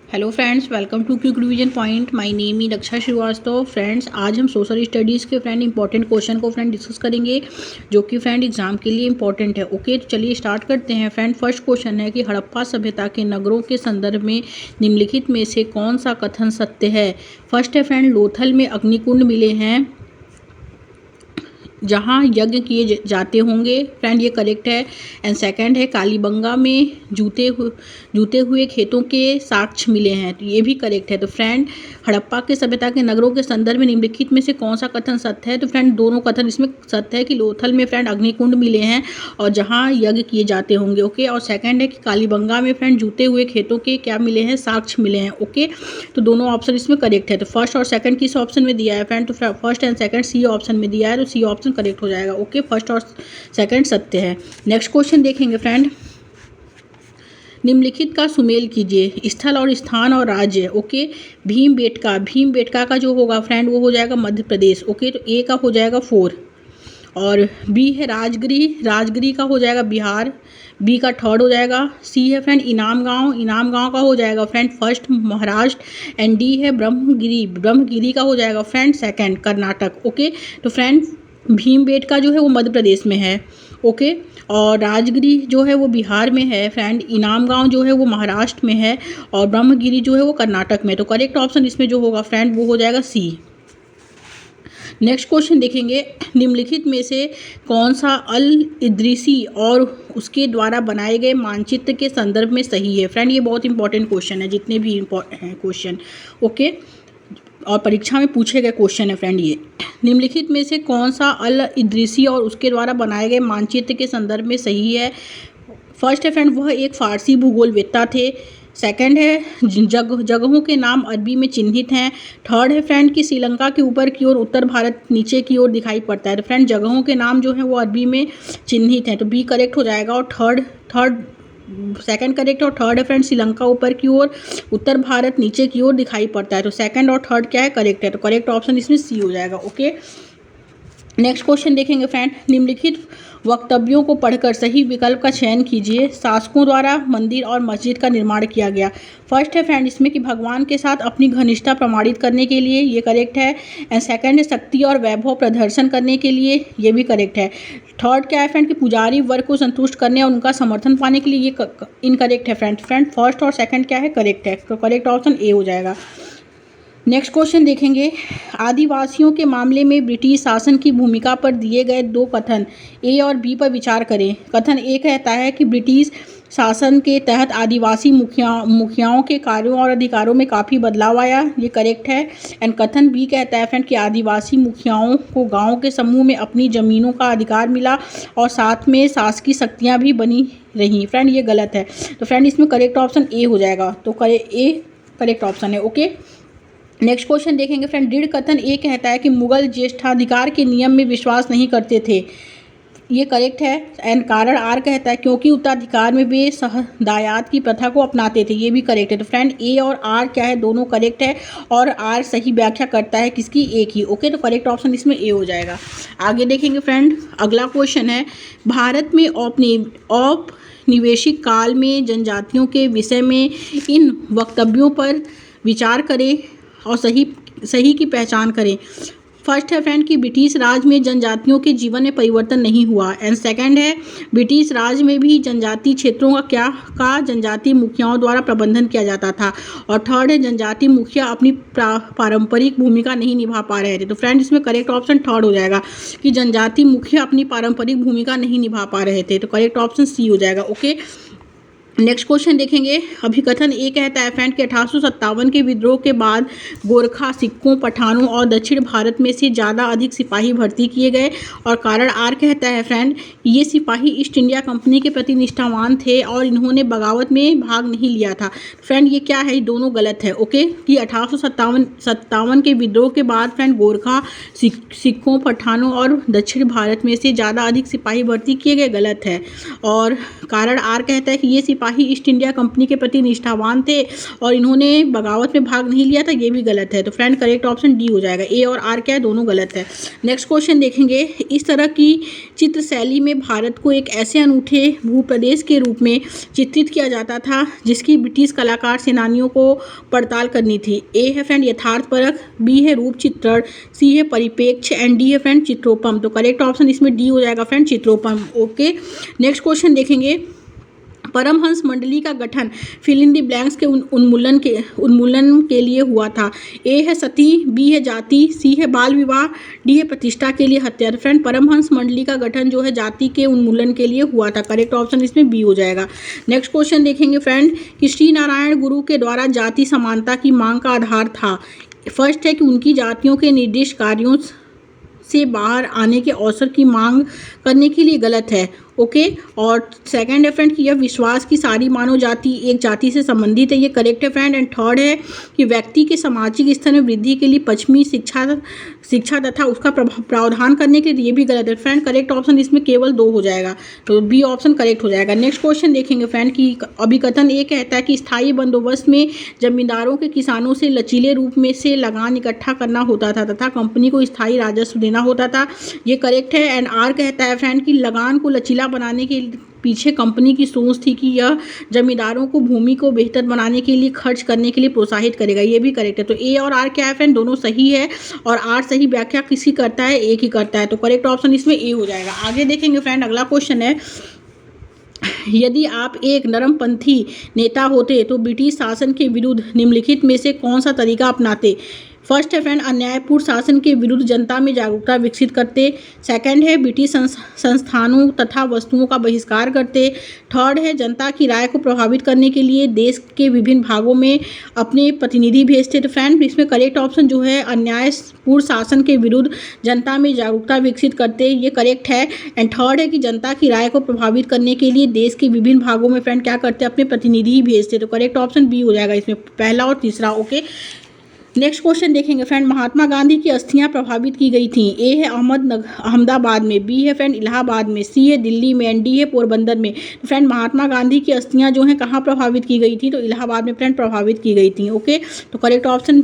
Hello friends, welcome to quick revision point. My name is Raksha Shrivastava. Friends, आज हम social studies के friend important question को friend discuss करेंगे, जो कि फ्रेंड एग्जाम के लिए इंपॉर्टेंट है। ओके, तो चलिए स्टार्ट करते हैं। फ्रेंड, फर्स्ट क्वेश्चन है कि हड़प्पा सभ्यता के नगरों के संदर्भ में निम्नलिखित में से कौन सा कथन सत्य है। फर्स्ट है फ्रेंड, लोथल में अग्निकुंड मिले हैं जहाँ यज्ञ किए जाते होंगे। फ्रेंड, ये करेक्ट है। एंड सेकंड है, कालीबंगा में जूते हुए खेतों के साक्ष्य मिले हैं, तो ये भी करेक्ट है। तो फ्रेंड, हड़प्पा के सभ्यता के नगरों के संदर्भ में निम्नलिखित में से कौन सा कथन सत्य है। तो फ्रेंड, दोनों कथन इसमें सत्य है कि लोथल में फ्रेंड अग्निकुंड मिले हैं और जहाँ यज्ञ किए जाते होंगे। ओके, और सेकंड है कि कालीबंगा में फ्रेंड जूते हुए खेतों के क्या मिले हैं, साक्ष्य मिले हैं। ओके, तो दोनों ऑप्शन इसमें करेक्ट है। तो फर्स्ट और सेकंड किस ऑप्शन में दिया है फ्रेंड, तो first and second C option में दिया है, तो सी ऑप्शन करेक्ट हो जाएगा। ओके, फर्स्ट और सेकंड सत्य है। नेक्स्ट क्वेश्चन देखेंगे फ्रेंड, निम्नलिखित का सुमेल कीजिए, स्थल और स्थान और राज्य। ओके, भीमबेटका का जो होगा फ्रेंड वो हो जाएगा मध्य प्रदेश। ओके, तो ए का हो जाएगा 4 और बी है राजगिरी का हो जाएगा बिहार, बी का थर्ड हो जाएगा। सी है फ्रेंड इनाम गांव का हो जाएगा friend first Maharashtra. And D है ब्रह्मगिरी का हो जाएगा फ्रेंड सेकंड कर्नाटक। ओके, तो फ्रेंड भीमबेटका जो है वो मध्य प्रदेश में है। ओके, और राजगिरी जो है वो बिहार में है फ्रेंड, इनाम गांव जो है वो महाराष्ट्र में है और ब्रह्मगिरी जो है वो कर्नाटक में। तो करेक्ट ऑप्शन इसमें जो होगा फ्रेंड वो हो जाएगा सी। नेक्स्ट क्वेश्चन देखेंगे, निम्नलिखित में से कौन सा अल इद्रीसी और उसके द्वारा बनाए गए मानचित्र के संदर्भ में सही है। फ्रेंड, ये बहुत इंपॉर्टेंट क्वेश्चन है, जितने भी हैं क्वेश्चन। ओके, और परीक्षा में पूछे गए क्वेश्चन है फ्रेंड ये। निम्नलिखित में से कौन सा अल इद्रीसी और उसके द्वारा बनाए गए मानचित्र के संदर्भ में सही है। फर्स्ट है फ्रेंड, वह एक फारसी भूगोलवेत्ता थे। सेकंड है, जगहों के नाम अरबी में चिन्हित हैं। थर्ड है फ्रेंड कि श्रीलंका के ऊपर की ओर उत्तर भारत नीचे की ओर दिखाई पड़ता है। तो फ्रेंड, जगहों के नाम जो है वो अरबी में चिन्हित हैं, तो बी करेक्ट हो जाएगा। और सेकंड करेक्ट और थर्ड है फ्रेंड श्रीलंका ऊपर की ओर उत्तर भारत नीचे की ओर दिखाई पड़ता है। तो सेकंड और थर्ड क्या है, करेक्ट है। तो करेक्ट ऑप्शन इसमें सी हो जाएगा। ओके, नेक्स्ट क्वेश्चन देखेंगे फ्रेंड, निम्नलिखित वक्तव्यों को पढ़कर सही विकल्प का चयन कीजिए। शासकों द्वारा मंदिर और मस्जिद का निर्माण किया गया। फर्स्ट है फ्रेंड इसमें कि भगवान के साथ अपनी घनिष्ठता प्रमाणित करने के लिए, ये करेक्ट है। एंड सेकंड है शक्ति और वैभव प्रदर्शन करने के लिए, ये भी करेक्ट है। थर्ड क्या है फ्रेंड कि पुजारी वर्ग को संतुष्ट करने और उनका समर्थन पाने के लिए, ये इनकरेक्ट है फ्रेंड। फर्स्ट और सेकंड क्या है, करेक्ट है। तो करेक्ट ऑप्शन ए हो जाएगा। नेक्स्ट क्वेश्चन देखेंगे, आदिवासियों के मामले में ब्रिटिश शासन की भूमिका पर दिए गए दो कथन ए और बी पर विचार करें। कथन ए कहता है कि ब्रिटिश शासन के तहत आदिवासी मुखियाओं के कार्यों और अधिकारों में काफ़ी बदलाव आया, ये करेक्ट है। एंड कथन बी कहता है फ्रेंड कि आदिवासी मुखियाओं को गाँव के समूह में अपनी ज़मीनों का अधिकार मिला और साथ में शासकीय शक्तियाँ भी बनी रहीं। फ्रेंड, ये गलत है। तो फ्रेंड, इसमें करेक्ट ऑप्शन ए हो जाएगा। तो ए करेक्ट ऑप्शन है। ओके, नेक्स्ट क्वेश्चन देखेंगे फ्रेंड, दृढ़ कथन ए कहता है कि मुगल ज्येष्ठाधिकार के नियम में विश्वास नहीं करते थे, ये करेक्ट है। एंड कारण आर कहता है क्योंकि उत्तराधिकार में वे सहदायात की प्रथा को अपनाते थे, ये भी करेक्ट है। तो फ्रेंड, ए और आर क्या है, दोनों करेक्ट है और आर सही व्याख्या करता है किसकी, ए की। ओके, तो करेक्ट ऑप्शन इसमें ए हो जाएगा। आगे देखेंगे फ्रेंड, अगला क्वेश्चन है, भारत में औपनिवेशिक काल में जनजातियों के विषय में इन वक्तव्यों पर विचार करें और सही की पहचान करें। फर्स्ट है फ्रेंड कि ब्रिटिश राज में जनजातियों के जीवन में परिवर्तन नहीं हुआ। एंड सेकंड है, ब्रिटिश राज में भी जनजातीय क्षेत्रों का जनजातीय मुखियाओं द्वारा प्रबंधन किया जाता था। और थर्ड है, जनजातीय मुखिया अपनी पारंपरिक भूमिका नहीं निभा पा रहे थे। तो फ्रेंड, इसमें करेक्ट ऑप्शन थर्ड हो जाएगा कि जनजातीय मुखिया अपनी पारंपरिक भूमिका नहीं निभा पा रहे थे। तो करेक्ट ऑप्शन सी हो जाएगा। ओके, नेक्स्ट क्वेश्चन देखेंगे, अभिकथन ए कहता है फ्रेंड कि 1857 के विद्रोह के बाद गोरखा, सिखों, पठानों और दक्षिण भारत में से ज़्यादा अधिक सिपाही भर्ती किए गए। और कारण आर कहता है फ्रेंड ये सिपाही ईस्ट इंडिया कंपनी के प्रति निष्ठावान थे और इन्होंने बगावत में भाग नहीं लिया था। फ्रेंड, ये क्या है, ये दोनों गलत है। ओके, कि 1857 के विद्रोह के बाद फ्रेंड गोरखा, सिखों, पठानों और दक्षिण भारत में से ज़्यादा अधिक सिपाही भर्ती किए गए, गलत है। और कारण आर कहता है कि ये सिपाही सिपाही ईस्ट इंडिया कंपनी के प्रति निष्ठावान थे और इन्होंने बगावत में भाग नहीं लिया था, ये भी गलत है। तो फ्रेंड करेक्ट ऑप्शन डी हो जाएगा। ए और आर क्या है, दोनों गलत है। नेक्स्ट क्वेश्चन देखेंगे, इस तरह की चित्र शैली में भारत को एक ऐसे अनूठे भूप्रदेश के रूप में चित्रित किया जाता था जिसकी ब्रिटिश कलाकार सेनानियों को पड़ताल करनी थी। ए है फ्रेंड यथार्थपरक, बी है रूप चित्रण, सी है परिपेक्ष एंड डी है फ्रेंड चित्रोपम। तो करेक्ट ऑप्शन इसमें डी हो जाएगा फ्रेंड चित्रोपम। ओके, नेक्स्ट क्वेश्चन देखेंगे, परमहंस मंडली का गठन फिल इन द ब्लैंक्स के उन्मूलन के लिए हुआ था। ए है सती, बी है जाति, सी है बाल विवाह, डी है प्रतिष्ठा के लिए हत्या। फ्रेंड परमहंस मंडली का गठन जो है जाति के उन्मूलन के लिए हुआ था। करेक्ट ऑप्शन इसमें बी हो जाएगा। नेक्स्ट क्वेश्चन देखेंगे फ्रेंड कि श्री नारायण गुरु के द्वारा जाति समानता की मांग का आधार था। फर्स्ट है कि उनकी जातियों के निर्दिष्ट कार्यों से बाहर आने के अवसर की मांग करने के लिए गलत है। ओके, और सेकंड है फ्रेंड कि यह विश्वास की सारी मानव जाति एक जाति से संबंधित है, ये करेक्ट है फ्रेंड। एंड थर्ड है कि व्यक्ति के सामाजिक स्तर में वृद्धि के लिए पश्चिमी शिक्षा तथा उसका प्रावधान करने के लिए, ये भी गलत है फ्रेंड। करेक्ट ऑप्शन इसमें केवल दो हो जाएगा, तो बी ऑप्शन करेक्ट हो जाएगा। नेक्स्ट क्वेश्चन देखेंगे फ्रेंड कि अभिकथन ये कहता है कि स्थायी बंदोबस्त में जमींदारों के किसानों से लचीले रूप में से लगान इकट्ठा करना होता था तथा कंपनी को स्थायी राजस्व देना होता था, ये करेक्ट है। एंड आर कहता है फ्रेंड कि लगान को लचीला बनाने के पीछे कंपनी की सोच थी कि यह जमींदारों को भूमि को बेहतर बनाने के लिए खर्च करने के लिए प्रोत्साहित करेगा, ये भी करेक्ट है। तो ए और आर क्या है फ्रेंड, दोनों सही है और आर सही व्याख्या किसी करता है, एक ही करता है, तो करेक्ट ऑप्शन इसमें ए हो जाएगा। आगे देखेंगे फ्रेंड, अगला क्वेश्चन है, यदि आप एक नरमपंथी नेता होते तो ब्रिटिश शासन के विरुद्ध निम्नलिखित में से कौन सा तरीका अपनाते। फर्स्ट है फ्रेंड अन्यायपूर्ण शासन के विरुद्ध जनता में जागरूकता विकसित करते। सेकंड है ब्रिटिश संस्थानों तथा वस्तुओं का बहिष्कार करते। थर्ड है जनता की राय को प्रभावित करने के लिए देश के विभिन्न भागों में अपने प्रतिनिधि भेजते। तो फ्रेंड इसमें करेक्ट ऑप्शन जो है अन्यायपूर्ण शासन के विरुद्ध जनता में जागरूकता विकसित करते, ये करेक्ट है। एंड थर्ड है कि जनता की राय को प्रभावित करने के लिए देश के विभिन्न भागों में फ्रेंड क्या करते, अपने प्रतिनिधि भेजते। तो करेक्ट ऑप्शन बी हो जाएगा इसमें, पहला और तीसरा। ओके, नेक्स्ट क्वेश्चन देखेंगे फ्रेंड, महात्मा गांधी की अस्थियां प्रभावित की गई थी। ए है अहमदाबाद में, बी है फ्रेंड इलाहाबाद में, सी है दिल्ली में एंड डी है पोरबंदर में। तो फ्रेंड महात्मा गांधी की अस्थियां जो हैं कहाँ प्रभावित की गई थी, तो इलाहाबाद में फ्रेंड प्रभावित की गई थी। ओके, तो करेक्ट ऑप्शन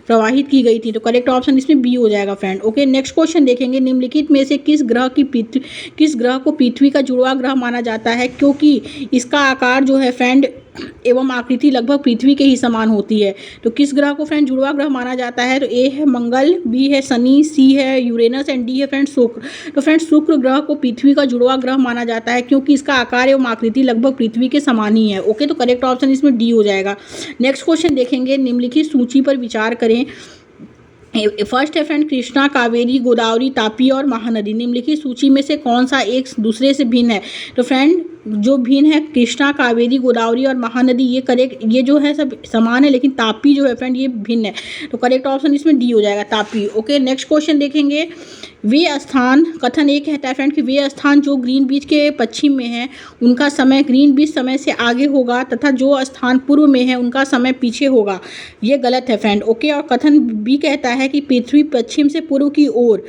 प्रवाहित की गई थी, तो करेक्ट ऑप्शन इसमें बी हो जाएगा फ्रेंड। ओके, नेक्स्ट क्वेश्चन देखेंगे, निम्नलिखित में से किस ग्रह को पृथ्वी का जुड़वा ग्रह माना जाता है क्योंकि इसका आकार जो है फ्रेंड एवं आकृति लगभग पृथ्वी के ही समान होती है। तो किस ग्रह को फ्रेंड जुड़वा ग्रह माना जाता है, तो ए है मंगल, बी है शनि, सी है यूरेनस एंड डी है फ्रेंड शुक्र। तो फ्रेंड शुक्र ग्रह को पृथ्वी का जुड़वा ग्रह माना जाता है क्योंकि इसका आकार एवं आकृति लगभग पृथ्वी के समान ही है। ओके, तो करेक्ट ऑप्शन इसमें डी हो जाएगा। नेक्स्ट क्वेश्चन देखेंगे, निम्नलिखित सूची पर विचार करें। फर्स्ट है फ्रेंड कृष्णा, कावेरी, गोदावरी, तापी और महानदी। निम्नलिखित सूची में से कौन सा एक दूसरे से भिन्न है, तो फ्रेंड जो भिन्न है कृष्णा, कावेरी, गोदावरी और महानदी, ये करेक्ट, ये जो है सब समान है लेकिन तापी जो है फ्रेंड ये भिन्न है, तो करेक्ट ऑप्शन इसमें डी हो जाएगा तापी। ओके, नेक्स्ट क्वेश्चन देखेंगे, वे स्थान, कथन एक कहता है फ्रेंड कि वे स्थान जो ग्रीनविच के पश्चिम में है उनका समय ग्रीनविच समय से आगे होगा तथा जो स्थान पूर्व में है उनका समय पीछे होगा, ये गलत है फ्रेंड। ओके, और कथन बी कहता है कि पृथ्वी पश्चिम से पूर्व की ओर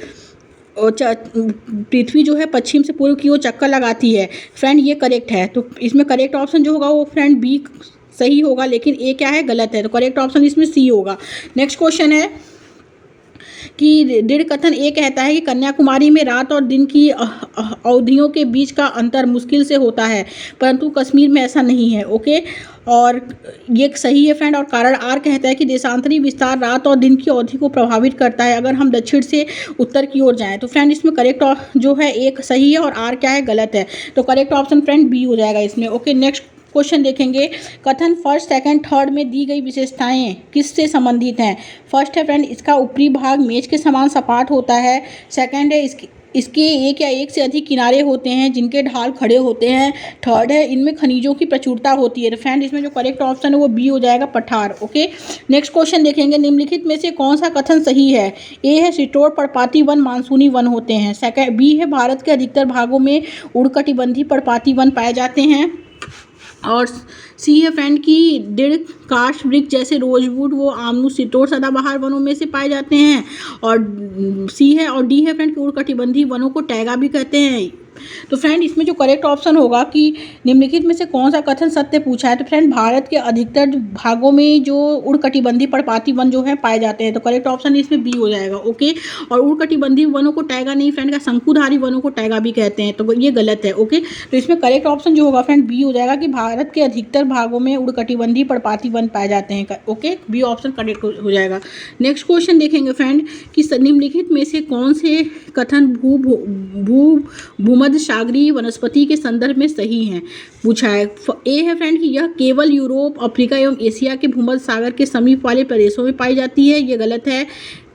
पृथ्वी जो है पश्चिम से पूर्व की ओर चक्कर लगाती है, फ्रेंड ये करेक्ट है। तो इसमें करेक्ट ऑप्शन जो होगा वो फ्रेंड बी सही होगा लेकिन ए क्या है, गलत है, तो करेक्ट ऑप्शन इसमें सी होगा। नेक्स्ट क्वेश्चन है कि दृढ़ कथन ये कहता है कि कन्याकुमारी में रात और दिन की अवधियों के बीच का अंतर मुश्किल से होता है परंतु कश्मीर में ऐसा नहीं है। ओके, और ये सही है फ्रेंड, और कारण आर कहता है कि देशांतरी विस्तार रात और दिन की अवधि को प्रभावित करता है अगर हम दक्षिण से उत्तर की ओर जाएं। तो फ्रेंड इसमें करेक्ट जो है एक सही है और आर क्या है, गलत है, तो करेक्ट ऑप्शन फ्रेंड बी हो जाएगा इसमें। ओके, नेक्स्ट क्वेश्चन देखेंगे, कथन फर्स्ट सेकंड थर्ड में दी गई विशेषताएं किससे संबंधित हैं। फर्स्ट है फ्रेंड इसका ऊपरी भाग मेज के समान सपाट होता है। सेकंड है इसके एक या एक से अधिक किनारे होते हैं जिनके ढाल खड़े होते हैं। थर्ड है इनमें खनिजों की प्रचुरता होती है। फ्रेंड इसमें जो करेक्ट ऑप्शन है वो बी हो जाएगा, पठार। ओके, नेक्स्ट क्वेश्चन देखेंगे, निम्नलिखित में से कौन सा कथन सही है। ए है सिटोड़ पर्णपाती वन मानसूनी वन होते हैं। सेकंड बी है भारत के अधिकतर भागों में उष्णकटिबंधीय पर्णपाती वन पाए जाते हैं। और सी है फ्रेंड की दृढ़ काष्ठ वृक्ष जैसे रोजवुड वो आमनु सिटोड़ सदाबहार वनों में से पाए जाते हैं। और सी है और डी है फ्रेंड की उष्णकटिबंधीय वनों को टैगा भी कहते हैं। तो फ्रेंड इसमें जो करेक्ट ऑप्शन होगा कि निम्नलिखित में से कौन सा कथन सत्य पूछा है, तो फ्रेंड भारत के अधिकतर भागों में जो उष्णकटिबंधीय पर्णपाती वन जो है पाए जाते हैं, तो करेक्ट ऑप्शन इसमें बी हो जाएगा। ओके, और उष्णकटिबंधीय वनों को टैगा नहीं फ्रेंड का शंकुधारी वनों को टैगा भी कहते हैं, तो ये गलत है। ओके, तो इसमें करेक्ट ऑप्शन जो होगा फ्रेंड बी हो जाएगा कि भारत के अधिकतर भागों में उष्णकटिबंधीय पर्णपाती वन पाए जाते हैं। ओके, बी ऑप्शन करेक्ट हो जाएगा। नेक्स्ट क्वेश्चन देखेंगे फ्रेंड कि निम्नलिखित में से कौन से कथन भूमध्य सागरीय वनस्पति के संदर्भ में सही हैं, पूछा है। ए है फ्रेंड कि यह केवल यूरोप, अफ्रीका एवं एशिया के भूमध्य सागर के समीप वाले प्रदेशों में पाई जाती है, ये गलत है।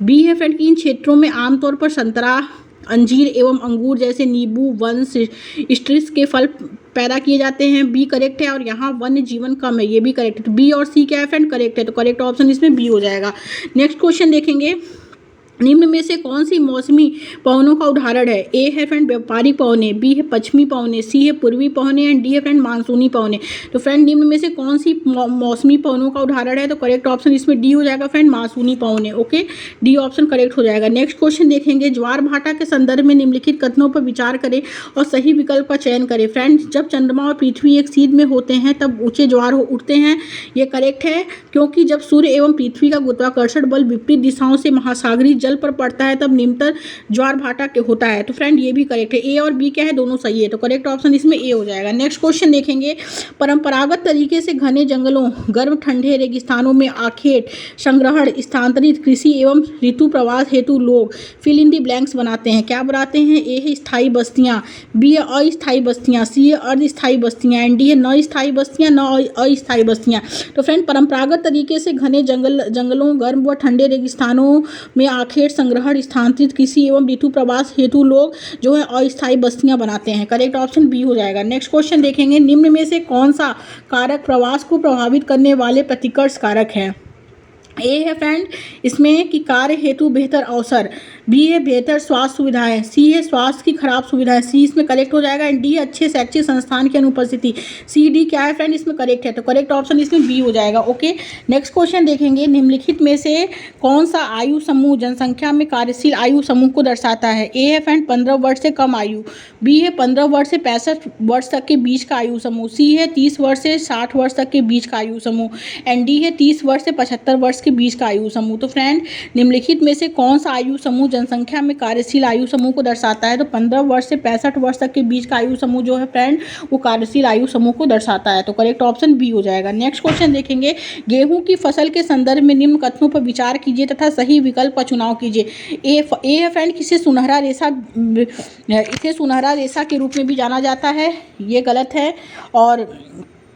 बी है फ्रेंड कि इन क्षेत्रों में आमतौर पर संतरा, अंजीर एवं अंगूर जैसे नींबू, वन, स्ट्रिस के फल पैदा किए जाते हैं, बी करेक्ट है। और यहाँ वन्य जीवन कम है, ये भी करेक्ट है। तो बी और सी क्या है फ्रेंड, करेक्ट है, तो करेक्ट ऑप्शन इसमें बी हो जाएगा। नेक्स्ट क्वेश्चन देखेंगे, निम्न में से कौन सी मौसमी पवनों का उदाहरण है। ए है फ्रेंड व्यापारिक पवने, बी है पश्चिमी पवने, सी है पूर्वी पवने एंड डी है फ्रेंड मानसूनी पवने। तो फ्रेंड निम्न में से कौन सी मौसमी पवनों का उदाहरण है, तो करेक्ट ऑप्शन इसमें डी हो जाएगा फ्रेंड, मानसूनी पवने। ओके, डी ऑप्शन करेक्ट हो जाएगा। नेक्स्ट क्वेश्चन देखेंगे, ज्वार भाटा के संदर्भ में निम्नलिखित कथनों पर विचार करें और सही विकल्प का चयन करें। फ्रेंड जब चंद्रमा और पृथ्वी एक सीध में होते हैं तब ऊंचे ज्वार उठते हैं, ये करेक्ट है, क्योंकि जब सूर्य एवं पृथ्वी का गुरुत्वाकर्षण बल विपरीत दिशाओं से महासागरीय जल पर पड़ता है तब निम्नतर ज्वार भाटा के होता है। तो फ्रेंड ये भी करेक्ट है। ए और बी क्या है, दोनों सही है, तो करेक्ट ऑप्शन इसमें ए हो जाएगा। नेक्स्ट क्वेश्चन देखेंगे, परंपरागत तरीके से घने जंगलों, गर्म ठंडे रेगिस्तानों में आखेट, संग्रहण, स्थानांतरित कृषि एवं ऋतु प्रवास हेतु लोग फिल इन दी ब्लैंक्स बनाते हैं, क्या बनाते हैं। ए है स्थायी बस्तियां, बी है अस्थायी बस्तियां, सी है अर्धस्थायी बस्तियां एंड डी है न स्थायी बस्तियां न अस्थायी बस्तियां। तो फ्रेंड परंपरागत तरीके से घने जंगलों, गर्म व ठंडे रेगिस्तानों में आखेट, संग्रहण, स्थानांतरित कृषि एवं ऋतु प्रवास हेतु लोग जो है अस्थायी बस्तियां बनाते हैं, करेक्ट ऑप्शन बी हो जाएगा। नेक्स्ट क्वेश्चन देखेंगे, निम्न में से कौन सा कारक प्रवास को प्रभावित करने वाले प्रतिकर्ष कारक है। ए है फ्रेंड इसमें कि कार्य हेतु बेहतर अवसर, बी है बेहतर स्वास्थ्य सुविधाएं, सी है स्वास्थ्य की खराब सुविधाएं, सी इसमें करेक्ट हो जाएगा एंड डी अच्छे शैक्षिक संस्थान की अनुपस्थिति, सी डी क्या है फ्रेंड इसमें करेक्ट है, तो करेक्ट ऑप्शन इसमें बी हो जाएगा। ओके, नेक्स्ट क्वेश्चन देखेंगे, निम्नलिखित में से कौन सा आयु समूह जनसंख्या में कार्यशील आयु समूह को दर्शाता है। ए है फ्रेंड 15 वर्ष से कम आयु, बी है 15 वर्ष से 65 वर्ष तक के बीच का आयु समूह, सी है 30 वर्ष से 60 वर्ष तक के बीच का आयु समूह एंड डी है 30 वर्ष से 75 वर्ष के बीच का आयु समूह। तो फ्रेंड निम्नलिखित में से कौन सा आयु समूह जनसंख्या में कार्यशील आयु समूह को दर्शाता है, तो 15 वर्ष से 65 वर्ष तक के बीच का आयु समूह जो है फ्रेंड वो कार्यशील आयु समूह को दर्शाता है, तो करेक्ट ऑप्शन बी हो जाएगा। नेक्स्ट क्वेश्चन देखेंगे, गेहूं की फसल के संदर्भ में निम्न कथनों पर विचार कीजिए तथा सही विकल्प का चुनाव कीजिए। ए है फ्रेंड इसे सुनहरा रेशा के रूप में भी जाना जाता है, ये गलत है। और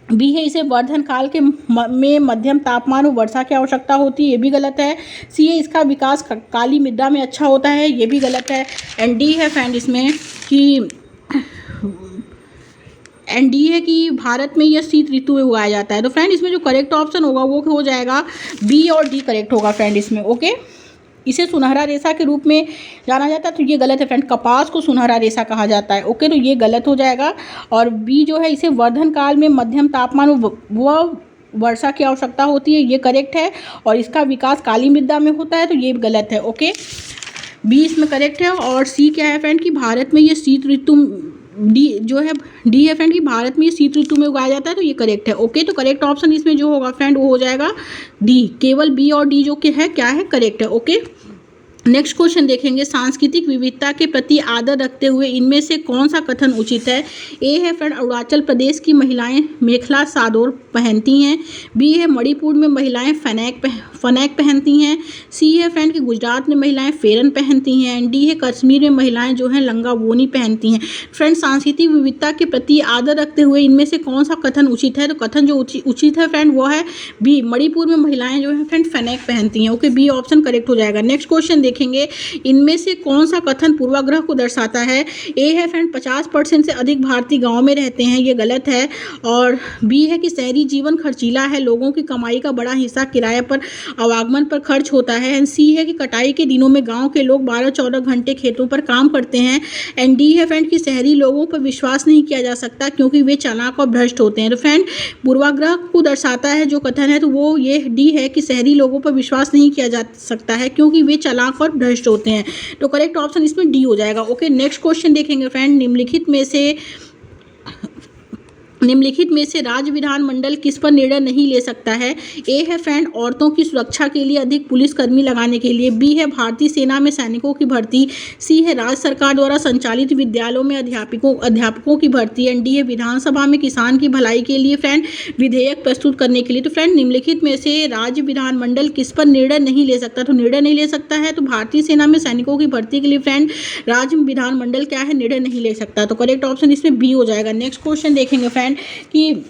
बी है इसे वर्धन काल में मध्यम तापमान और वर्षा की आवश्यकता होती है, ये भी गलत है। सी है इसका विकास काली मृदा में अच्छा होता है, ये भी गलत है। एंड डी है फ्रेंड इसमें कि एंड डी है कि भारत में यह शीत ऋतु में उगाया जाता है। तो फ्रेंड इसमें जो करेक्ट ऑप्शन होगा वो हो जाएगा बी और डी करेक्ट होगा फ्रेंड इसमें। ओके, इसे सुनहरा रेशा के रूप में जाना जाता है, तो ये गलत है फ्रेंड, कपास को सुनहरा रेशा कहा जाता है। ओके, तो ये गलत हो जाएगा। और बी जो है इसे वर्धन काल में मध्यम तापमान व वर्षा की आवश्यकता होती है, ये करेक्ट है। और इसका विकास काली मृदा में होता है, तो ये गलत है। ओके, बी इसमें करेक्ट है। और सी क्या है फ्रेंड कि भारत में ये शीत ऋतु, डी जो है डी है फ्रेंड कि भारत में ये शीत ऋतु में उगाया जाता है, तो ये करेक्ट है। ओके, तो करेक्ट ऑप्शन इसमें जो होगा फ्रेंड वो हो जाएगा डी, केवल बी और डी जो कि है क्या है करेक्ट है। ओके, नेक्स्ट क्वेश्चन देखेंगे, सांस्कृतिक विविधता के प्रति आदर रखते हुए इनमें से कौन सा कथन उचित है। ए है फ्रेंड अरुणाचल प्रदेश की महिलाएं मेखला सादोर पहनती हैं, बी है मणिपुर में महिलाएं फनैक पहनती हैं, सी है फ्रेंड कि गुजरात में महिलाएं फेरन पहनती हैं एंड डी है कश्मीर में महिलाएं जो हैं लंगा वोनी पहनती हैं। फ्रेंड सांस्कृतिक विविधता के प्रति आदर रखते हुए इनमें से कौन सा कथन उचित है, तो कथन जो उचित है फ्रेंड वो है बी, मणिपुर में महिलाएं जो है फ्रेंड फनैक पहनती हैं। ओके, बी ऑप्शन करेक्ट हो जाएगा। नेक्स्ट क्वेश्चन देखेंगे, इनमें से कौन सा कथन पूर्वाग्रह को दर्शाता है। ए है फ्रेंड 50% से अधिक भारतीय गांव में रहते हैं, ये गलत है। और बी है कि शहरी जीवन खर्चीला है, लोगों की कमाई का बड़ा हिस्सा किराए पर आवागमन पर खर्च होता है। एंड सी है कि कटाई के दिनों में गांव के लोग 12-14 घंटे खेतों पर काम करते हैं। एंड डी है फ्रेंड कि शहरी लोगों पर विश्वास नहीं किया जा सकता क्योंकि वे चालाक और भ्रष्ट होते हैं। तो फ्रेंड पूर्वाग्रह को दर्शाता है जो कथन है, तो वो ये डी है कि शहरी लोगों पर विश्वास नहीं किया जा सकता है क्योंकि वे चालाक और भ्रष्ट होते हैं। तो करेक्ट ऑप्शन इसमें डी हो जाएगा। ओके, नेक्स्ट क्वेश्चन देखेंगे फ्रेंड। निम्नलिखित में से राज्य विधानमंडल किस पर निर्णय नहीं ले सकता है? ए है फ्रेंड औरतों की सुरक्षा के लिए अधिक पुलिसकर्मी लगाने के लिए, बी है भारतीय सेना में सैनिकों की भर्ती, सी है राज्य सरकार द्वारा संचालित विद्यालयों में अध्यापकों की भर्ती, एंड डी है विधानसभा में किसान की भलाई के लिए फ्रेंड विधेयक प्रस्तुत करने के लिए। तो फ्रेंड निम्नलिखित में से राज्य विधानमंडल किस पर निर्णय नहीं ले सकता? तो निर्णय नहीं ले सकता है तो भारतीय सेना में सैनिकों की भर्ती के लिए फ्रेंड राज्य विधानमंडल क्या है, निर्णय नहीं ले सकता। तो करेक्ट ऑप्शन इसमें बी हो जाएगा। नेक्स्ट क्वेश्चन देखेंगे फ्रेंड कि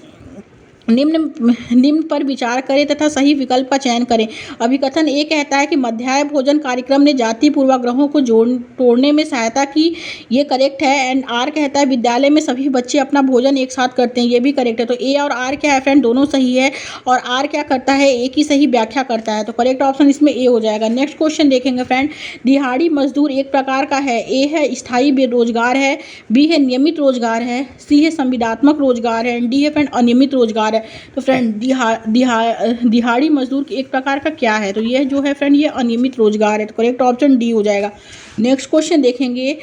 निम्न पर विचार करें तथा सही विकल्प का चयन करें। अभिकथन ए कहता है कि मध्याह्न भोजन कार्यक्रम ने जाति पूर्वाग्रहों को तोड़ने में सहायता की, ये करेक्ट है। एंड आर कहता है विद्यालय में सभी बच्चे अपना भोजन एक साथ करते हैं, ये भी करेक्ट है। तो ए और आर क्या है फ्रेंड, दोनों सही है, और आर क्या करता है, ए की सही व्याख्या करता है। तो करेक्ट ऑप्शन इसमें ए हो जाएगा। नेक्स्ट क्वेश्चन देखेंगे फ्रेंड। दिहाड़ी मजदूर एक प्रकार का है, ए है स्थायी बेरोजगार है, बी है नियमित रोजगार है, सी है संविदात्मक रोजगार है, एंड डी है फ्रेंड अनियमित रोजगार है। तो फ्रेंड दिहाड़ी मजदूर एक प्रकार का क्या है? तो यह जो है फ्रेंड ये अनियमित रोजगार है। तो करेक्ट ऑप्शन डी हो जाएगा। नेक्स्ट क्वेश्चन देखेंगे।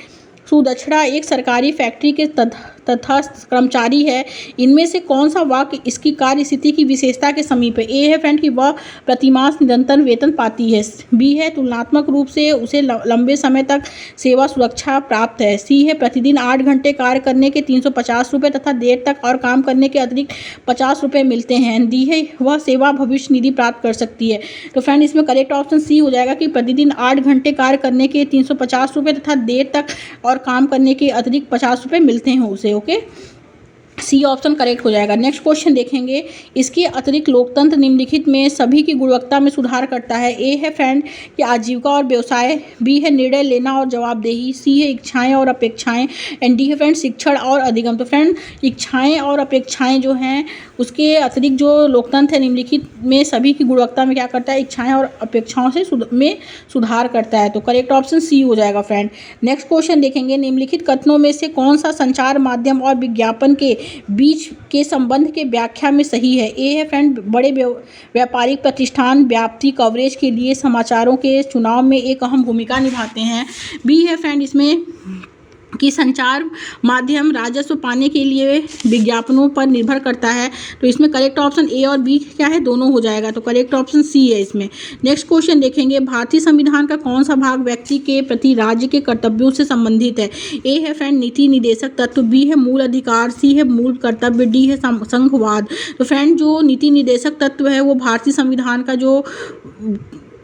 सुदक्षिणा एक सरकारी फैक्ट्री के तथा कर्मचारी है, इनमें से कौन सा वाक्य इसकी कार्य स्थिति की विशेषता के समीप है? ए है फ्रेंड कि वह प्रतिमास निरंतर वेतन पाती है, बी है तुलनात्मक रूप से उसे लंबे समय तक सेवा सुरक्षा प्राप्त है, सी है प्रतिदिन 8 घंटे कार्य करने के 350 रुपये तथा देर तक और काम करने के अतिरिक्त 50 रुपये मिलते हैं, डी है वह सेवा भविष्य निधि प्राप्त कर सकती है। तो फ्रेंड इसमें करेक्ट ऑप्शन सी हो जाएगा कि प्रतिदिन 8 घंटे कार्य करने के 350 रुपये तथा देर तक और काम करने के अतिरिक्त 50 रुपये मिलते हैं उसे। ओके, सी ऑप्शन करेक्ट हो जाएगा। नेक्स्ट क्वेश्चन देखेंगे। इसके अतिरिक्त लोकतंत्र निम्नलिखित में सभी की गुणवत्ता में सुधार करता है। ए है फ्रेंड कि आजीविका और व्यवसाय, बी है निर्णय लेना और जवाबदेही, सी है इच्छाएं और अपेक्षाएं, एंड डी है फ्रेंड शिक्षण और अधिगम। तो फ्रेंड इच्छाएं और अपेक्षाएं जो हैं उसके अतिरिक्त जो लोकतंत्र है निम्नलिखित में सभी की गुणवत्ता में क्या करता है, इच्छाएं और अपेक्षाओं से में सुधार करता है। तो करेक्ट ऑप्शन सी हो जाएगा फ्रेंड। नेक्स्ट क्वेश्चन देखेंगे। निम्नलिखित कथनों में से कौन सा संचार माध्यम और विज्ञापन के बीच के संबंध के व्याख्या में सही है? ए है फ्रेंड बड़े व्यापारिक प्रतिष्ठान व्याप्ति कवरेज के लिए समाचारों के चुनाव में एक अहम भूमिका निभाते हैं, बी है फ्रेंड इसमें कि संचार माध्यम राजस्व पाने के लिए विज्ञापनों पर निर्भर करता है। तो इसमें करेक्ट ऑप्शन ए और बी क्या है, दोनों हो जाएगा। तो करेक्ट ऑप्शन सी है इसमें। नेक्स्ट क्वेश्चन देखेंगे। भारतीय संविधान का कौन सा भाग व्यक्ति के प्रति राज्य के कर्तव्यों से संबंधित है? ए है फ्रेंड नीति निर्देशक तत्व, बी है मूल अधिकार, सी है मूल कर्तव्य, डी है संघवाद। तो फ्रेंड जो नीति निर्देशक तत्व है वो भारतीय संविधान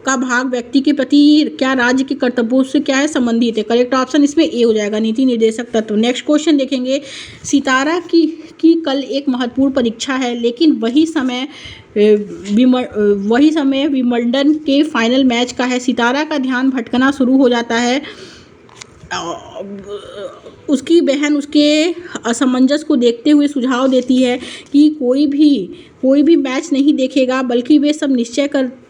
का भाग व्यक्ति के प्रति क्या राज्य के कर्तव्यों से क्या है, संबंधित है। करेक्ट ऑप्शन इसमें ए हो जाएगा, नीति निर्देशक तत्व। नेक्स्ट क्वेश्चन देखेंगे। सितारा की कल एक महत्वपूर्ण परीक्षा है, लेकिन वही समय विंबलडन के फाइनल मैच का है। सितारा का ध्यान भटकना शुरू हो जाता है, उसकी बहन उसके असमंजस को देखते हुए सुझाव देती है कि कोई भी मैच नहीं देखेगा, बल्कि वे सब निश्चय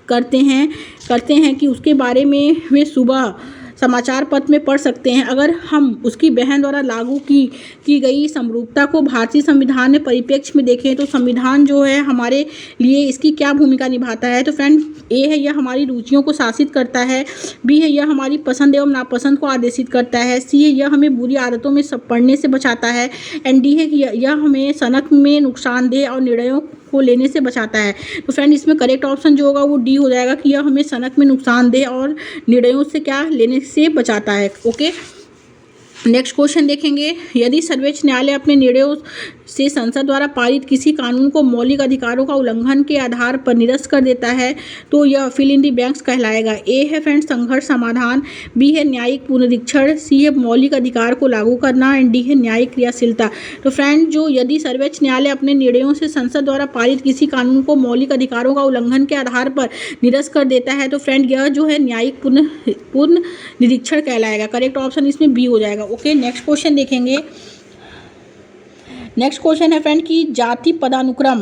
करते हैं कि उसके बारे में वे सुबह समाचार पत्र में पढ़ सकते हैं। अगर हम उसकी बहन द्वारा लागू की गई समरूपता को भारतीय संविधान में परिप्रेक्ष्य में देखें तो संविधान जो है हमारे लिए इसकी क्या भूमिका निभाता है? तो फ्रेंड ए है यह हमारी रुचियों को शासित करता है, बी है यह हमारी पसंद एवं नापसंद को आदेशित करता है, सी है यह हमें बुरी आदतों में पढ़ने से बचाता है, एंड डी है कि यह हमें सनक में नुकसानदेह और निर्णयों को लेने से बचाता है। तो फ्रेंड इसमें करेक्ट ऑप्शन जो होगा वो डी हो जाएगा कि यह हमें सनक में नुकसानदेह और निर्णयों से क्या लेने से बचाता है। ओके, नेक्स्ट क्वेश्चन देखेंगे। यदि सर्वोच्च न्यायालय अपने निर्णयों से संसद द्वारा पारित किसी कानून को मौलिक अधिकारों का उल्लंघन के आधार पर निरस्त कर देता है तो यह फिल इन दी ब्लैंक्स कहलाएगा। ए है फ्रेंड संघर्ष समाधान, बी है न्यायिक पुनरीक्षण, सी है मौलिक अधिकार को लागू करना, एंड डी है न्यायिक क्रियाशीलता। तो फ्रेंड जो यदि सर्वोच्च न्यायालय अपने निर्णयों से संसद द्वारा पारित किसी कानून को मौलिक अधिकारों का उल्लंघन के आधार पर निरस्त कर देता है तो फ्रेंड यह जो है न्यायिक पुनरीक्षण कहलाएगा। करेक्ट ऑप्शन इसमें बी हो जाएगा। ओके, नेक्स्ट क्वेश्चन देखेंगे। नेक्स्ट क्वेश्चन है फ्रेंड कि जाति पदानुक्रम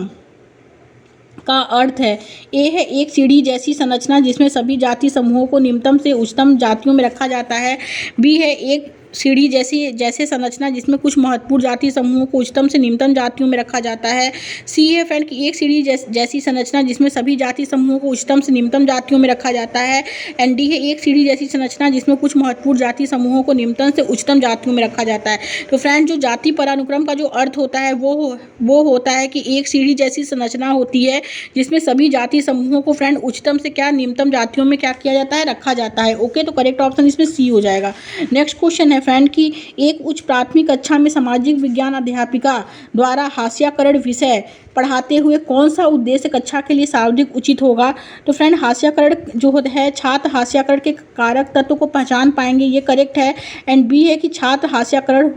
का अर्थ है। ए है एक सीढ़ी जैसी संरचना जिसमें सभी जाति समूहों को निम्नतम से उच्चतम जातियों में रखा जाता है, बी है एक सीढ़ी जैसे संरचना जिसमें कुछ महत्वपूर्ण जाति समूहों को उच्चतम से निम्नतम जातियों में रखा जाता है। सी है फ्रेंड कि एक सीढ़ी जैसी संरचना जिसमें सभी जाति समूहों को उच्चतम से निम्नतम जातियों में रखा जाता है। एंड डी है एक सीढ़ी जैसी संरचना जिसमें कुछ महत्वपूर्ण जाति समूहों को निम्नतम से उच्चतम जातियों में रखा जाता है। तो फ्रेंड जो जाति पदानुक्रम का जो अर्थ होता है वो होता है कि एक सीढ़ी जैसी संरचना होती है जिसमें सभी जाति समूहों को फ्रेंड उच्चतम से क्या निम्नतम जातियों में क्या किया जाता है, रखा जाता है। ओके, तो करेक्ट ऑप्शन इसमें सी हो जाएगा। नेक्स्ट क्वेश्चन है फ्रेंड कि एक उच्च प्राथमिक कक्षा में सामाजिक विज्ञान अध्यापिका द्वारा हास्याकरण विषय पढ़ाते हुए कौन सा उद्देश्य कक्षा के लिए सर्वाधिक उचित होगा। तो फ्रेंड हास्याकरण जो होता है, छात्र हास्याकरण के कारक तत्व को पहचान पाएंगे, ये करेक्ट है। एंड बी है कि छात्र हास्याकरण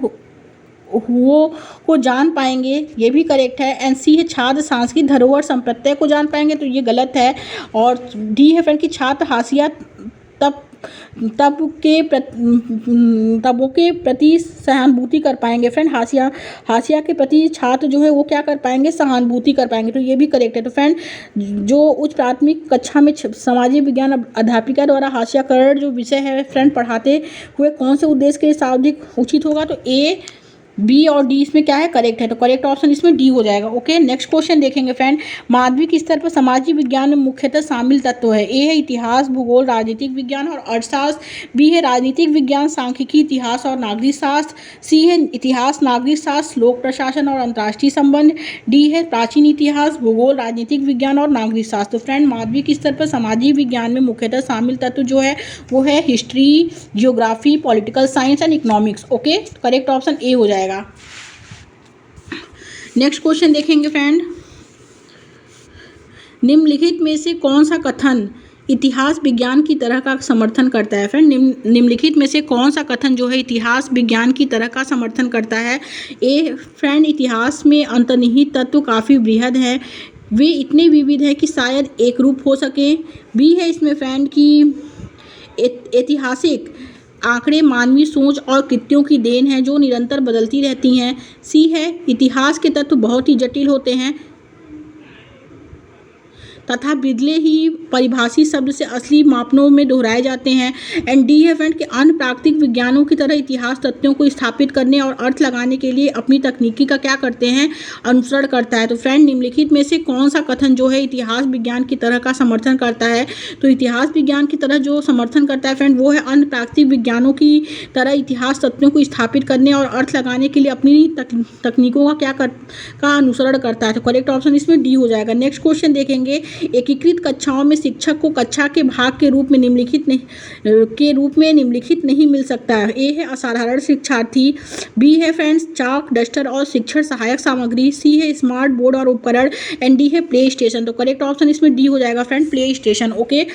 को जान पाएंगे, ये भी करेक्ट है। एंड सी है छात्र सांस्कृतिक धरोहर संप्रत्यय को जान पाएंगे, तो ये गलत है। और डी है फ्रेंड कि छात्र हास्या तब के प्रति सहानुभूति कर पाएंगे। फ्रेंड हास्या के प्रति छात्र जो है वो क्या कर पाएंगे, सहानुभूति कर पाएंगे, तो ये भी करेक्ट है। तो फ्रेंड जो उच्च प्राथमिक कक्षा में सामाजिक विज्ञान अध्यापिका द्वारा हास्याकरण जो विषय है फ्रेंड पढ़ाते हुए कौन से उद्देश्य के लिए सर्वाधिक उचित होगा, तो ए, बी और डी इसमें क्या है, करेक्ट है। तो करेक्ट ऑप्शन इसमें डी हो जाएगा। ओके, नेक्स्ट क्वेश्चन देखेंगे फ्रेंड। माध्यमिक स्तर पर सामाजिक विज्ञान में मुख्यतः शामिल तत्व है। ए है इतिहास, भूगोल, राजनीतिक विज्ञान और अर्थशास्त्र। बी है राजनीतिक विज्ञान, सांख्यिकी, इतिहास और नागरिक शास्त्र। सी है इतिहास, नागरिक शास्त्र, लोक प्रशासन और अंतर्राष्ट्रीय संबंध। डी है प्राचीन इतिहास, भूगोल, राजनीतिक विज्ञान और नागरिक शास्त्र। तो फ्रेंड माध्यमिक स्तर पर सामाजिक विज्ञान में मुख्यतः शामिल तत्व जो है वो है history, geography, political science and economics. Okay, correct option A हो जाएगा। नेक्स्ट क्वेश्चन देखेंगे फ्रेंड। निम्नलिखित में से कौन सा कथन इतिहास विज्ञान की तरह का समर्थन करता है। फ्रेंड निम्नलिखित में से कौन सा कथन जो है इतिहास विज्ञान की तरह का समर्थन करता है। ए फ्रेंड इतिहास में अंतर्निहित तत्व काफ़ी बृहद हैं, वे इतने विविध हैं कि शायद एक रूप हो सके। बी है इसमें फ्रेंड की ऐतिहासिक आंकड़े मानवीय सोच और कृत्यों की देन है जो निरंतर बदलती रहती हैं। सी है इतिहास के तत्व बहुत ही जटिल होते हैं तथा बिरले ही परिभाषित शब्द से असली मापनों में दोहराए जाते हैं। एंड डी है फ्रेंड कि अन्य प्राकृतिक विज्ञानों की तरह इतिहास तथ्यों को स्थापित करने और अर्थ लगाने के लिए अपनी तकनीकी का क्या करते हैं, अनुसरण करता है। तो फ्रेंड निम्नलिखित में से कौन सा कथन जो है इतिहास विज्ञान की तरह का समर्थन करता है। तो इतिहास विज्ञान की तरह जो समर्थन करता है फ्रेंड वो है अन्य प्राकृतिक विज्ञानों की तरह इतिहास तथ्यों को स्थापित करने और अर्थ लगाने के लिए अपनी तकनीकों का अनुसरण करता है। तो करेक्ट ऑप्शन इसमें डी हो जाएगा। नेक्स्ट क्वेश्चन देखेंगे। एकीकृत कक्षाओं में शिक्षक को कक्षा के भाग के रूप में निम्नलिखित नहीं मिल सकता है। ए है असाधारण शिक्षार्थी, बी है फ्रेंड्स चाक, डस्टर और शिक्षण सहायक सामग्री, सी है स्मार्ट बोर्ड और उपकरण, एंड डी है प्ले स्टेशन। तो करेक्ट ऑप्शन इसमें डी हो जाएगा फ्रेंड, प्ले स्टेशन। ओके,